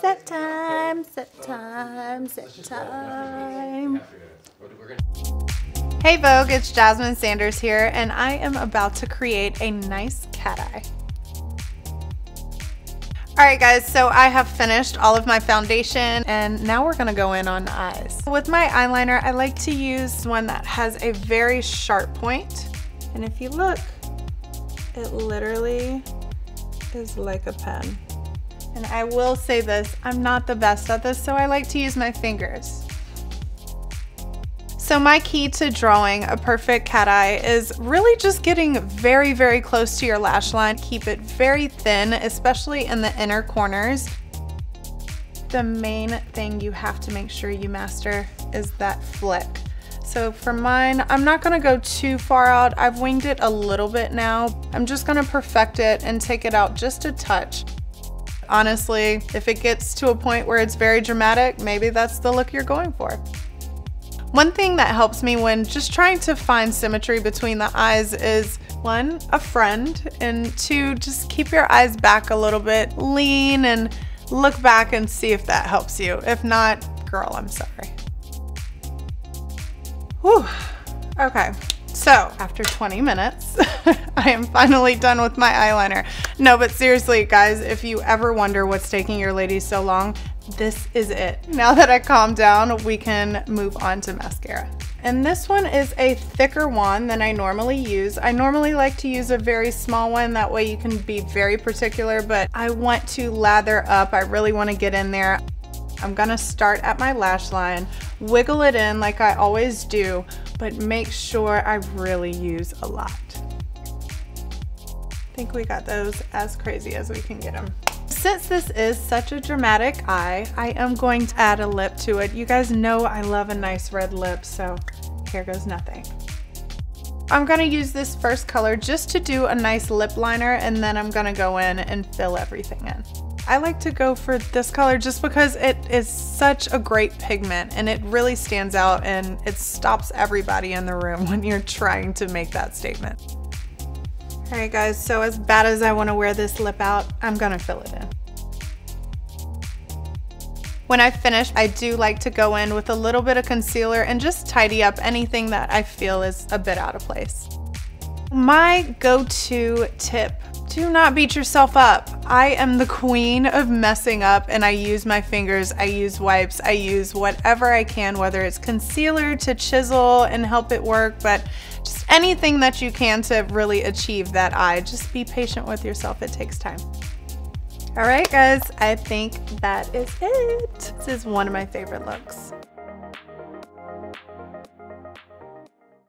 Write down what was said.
Set time, set time, set time. Hey Vogue, it's Jasmine Sanders here, and I am about to create a nice cat eye. Alright guys, so I have finished all of my foundation and now we're gonna go in on the eyes. With my eyeliner, I like to use one that has a very sharp point. And if you look, it literally is like a pen. And I will say this, I'm not the best at this, so I like to use my fingers. So my key to drawing a perfect cat eye is really just getting very, very close to your lash line. Keep it very thin, especially in the inner corners. The main thing you have to make sure you master is that flick. So for mine, I'm not gonna go too far out. I've winged it a little bit now. I'm just gonna perfect it and take it out just a touch. Honestly, if it gets to a point where it's very dramatic, maybe that's the look you're going for. One thing that helps me when just trying to find symmetry between the eyes is, one, a friend, and two, just keep your eyes back a little bit, lean and look back and see if that helps you. If not, girl, I'm sorry. Whew. Okay, so after 20 minutes, I am finally done with my eyeliner. No, but seriously, guys, if you ever wonder what's taking your ladies so long, this is it. Now that I calmed down, we can move on to mascara. And this one is a thicker one than I normally use. I normally like to use a very small one, that way you can be very particular, but I want to lather up. I really want to get in there. I'm gonna start at my lash line, wiggle it in like I always do, but make sure I really use a lot. I think we got those as crazy as we can get them. Since this is such a dramatic eye, I am going to add a lip to it. You guys know I love a nice red lip, so here goes nothing. I'm gonna use this first color just to do a nice lip liner, and then I'm gonna go in and fill everything in. I like to go for this color just because it is such a great pigment and it really stands out and it stops everybody in the room when you're trying to make that statement. Alright guys, so as bad as I want to wear this lip out, I'm gonna fill it in. When I finish, I do like to go in with a little bit of concealer and just tidy up anything that I feel is a bit out of place. My go-to tip: do not beat yourself up. I am the queen of messing up and I use my fingers, I use wipes, I use whatever I can, whether it's concealer to chisel and help it work, but just anything that you can to really achieve that eye. Just be patient with yourself, it takes time. All right guys, I think that is it. This is one of my favorite looks.